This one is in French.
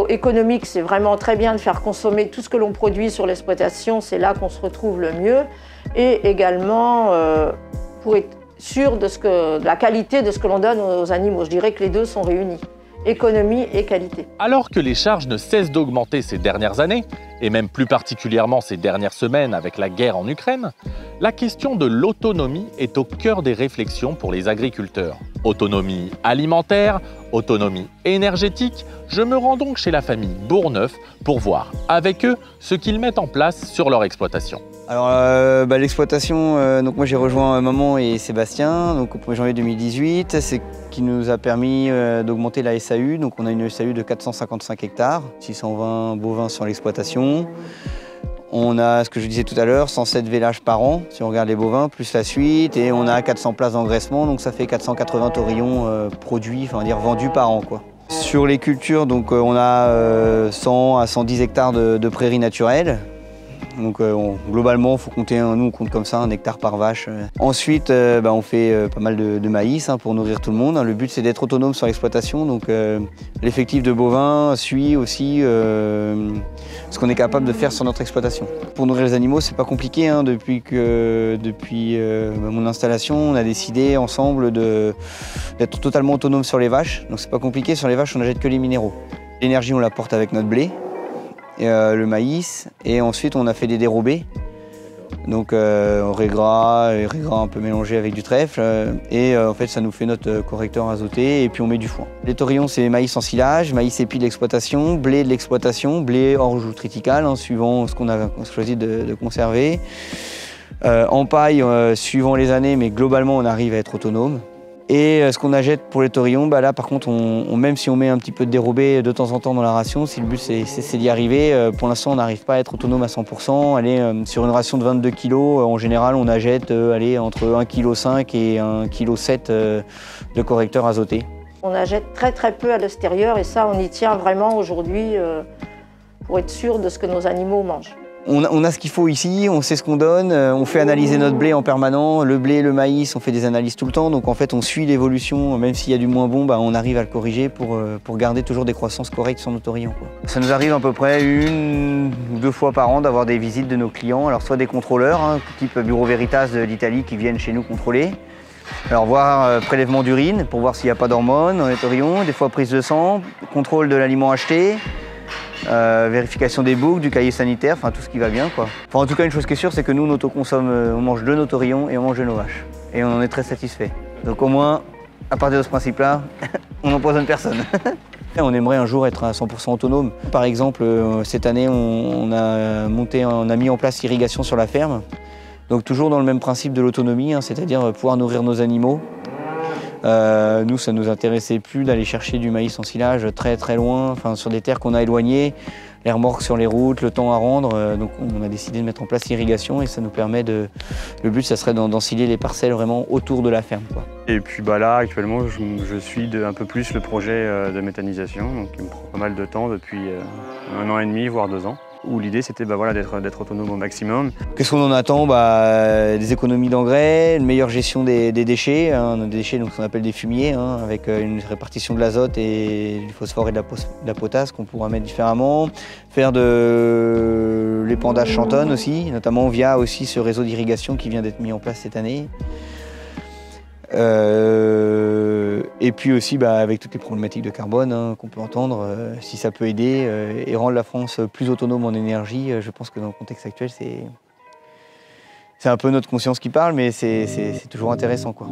niveau économique, c'est vraiment très bien de faire consommer tout ce que l'on produit sur l'exploitation, c'est là qu'on se retrouve le mieux. Et également, pour être sûr de la qualité de ce que l'on donne aux animaux. Je dirais que les deux sont réunis, économie et qualité. Alors que les charges ne cessent d'augmenter ces dernières années, et même plus particulièrement ces dernières semaines avec la guerre en Ukraine, la question de l'autonomie est au cœur des réflexions pour les agriculteurs. Autonomie alimentaire, autonomie énergétique, je me rends donc chez la famille Bourneuf pour voir avec eux ce qu'ils mettent en place sur leur exploitation. Alors l'exploitation, donc moi j'ai rejoint maman et Sébastien donc au 1er janvier 2018, c'est qui nous a permis d'augmenter la SAU. Donc on a une SAU de 455 hectares, 620 bovins sur l'exploitation. On a, ce que je disais tout à l'heure, 107 vélages par an, si on regarde les bovins, plus la suite. Et on a 400 places d'engraissement, donc ça fait 480 taurillons produits, enfin dire vendus par an, quoi. Sur les cultures, donc on a 100 à 110 hectares de prairies naturelles. Donc globalement, il faut compter, nous on compte comme ça, 1 hectare par vache. Ensuite, on fait pas mal de maïs pour nourrir tout le monde. Le but c'est d'être autonome sur l'exploitation. Donc l'effectif de bovins suit aussi ce qu'on est capable de faire sur notre exploitation. Pour nourrir les animaux, c'est pas compliqué. Depuis mon installation, on a décidé ensemble d'être totalement autonome sur les vaches. Donc c'est pas compliqué, sur les vaches on n'achète que les minéraux. L'énergie on l'apporte avec notre blé. Le maïs, et ensuite on a fait des dérobés, donc riz gras un peu mélangé avec du trèfle, et en fait ça nous fait notre correcteur azoté, et puis on met du foin. Les taurillons c'est maïs en silage, maïs épi de l'exploitation, blé de l'exploitation, blé orge ou triticale, suivant ce qu'on a choisi de conserver. En paille suivant les années, mais globalement on arrive à être autonome. Et ce qu'on achète pour les taurillons, là par contre, même si on met un petit peu de dérobé de temps en temps dans la ration, si le but c'est d'y arriver, pour l'instant on n'arrive pas à être autonome à 100%. Sur une ration de 22 kg, en général on achète entre 1,5 kg et 1,7 kg de correcteurs azotés. On achète très très peu à l'extérieur et ça on y tient vraiment aujourd'hui pour être sûr de ce que nos animaux mangent. On a ce qu'il faut ici, on sait ce qu'on donne, on fait analyser notre blé en permanent, le blé, le maïs, on fait des analyses tout le temps, donc en fait on suit l'évolution, même s'il y a du moins bon, on arrive à le corriger pour garder toujours des croissances correctes sur nos taurillons. Ça nous arrive à peu près 1 ou 2 fois par an d'avoir des visites de nos clients, alors soit des contrôleurs, type Bureau Veritas d'Italie qui viennent chez nous contrôler, alors voir prélèvement d'urine pour voir s'il n'y a pas d'hormones dans les taurillons, des fois prise de sang, contrôle de l'aliment acheté, vérification des boucs, du cahier sanitaire, tout ce qui va bien, quoi. En tout cas, une chose qui est sûre, c'est que nous, on autoconsomme, on mange de nos taurillons et on mange de nos vaches. Et on en est très satisfait. Donc au moins, à partir de ce principe-là, on n'empoisonne personne. On aimerait un jour être à 100% autonome. Par exemple, cette année, on a mis en place l'irrigation sur la ferme. Donc toujours dans le même principe de l'autonomie, c'est-à-dire pouvoir nourrir nos animaux. Nous, ça ne nous intéressait plus d'aller chercher du maïs en silage très très loin, sur des terres qu'on a éloignées, les remorques sur les routes, le temps à rendre. Donc on a décidé de mettre en place l'irrigation et ça nous permet de... Le but, ça serait d'ensiler les parcelles vraiment autour de la ferme, quoi. Et puis là, actuellement, je suis un peu plus le projet de méthanisation, donc il me prend pas mal de temps depuis 1 an et demi, voire 2 ans. Où l'idée c'était d'être autonome au maximum. Qu'est-ce qu'on en attend? Des économies d'engrais, une meilleure gestion des déchets, des déchets donc, ce qu'on appelle des fumiers, avec une répartition de l'azote et du phosphore et de la potasse qu'on pourra mettre différemment. Faire de l'épandage chantonne aussi, notamment via aussi ce réseau d'irrigation qui vient d'être mis en place cette année. Et puis aussi avec toutes les problématiques de carbone qu'on peut entendre, si ça peut aider et rendre la France plus autonome en énergie, je pense que dans le contexte actuel, c'est un peu notre conscience qui parle, mais c'est toujours intéressant, quoi.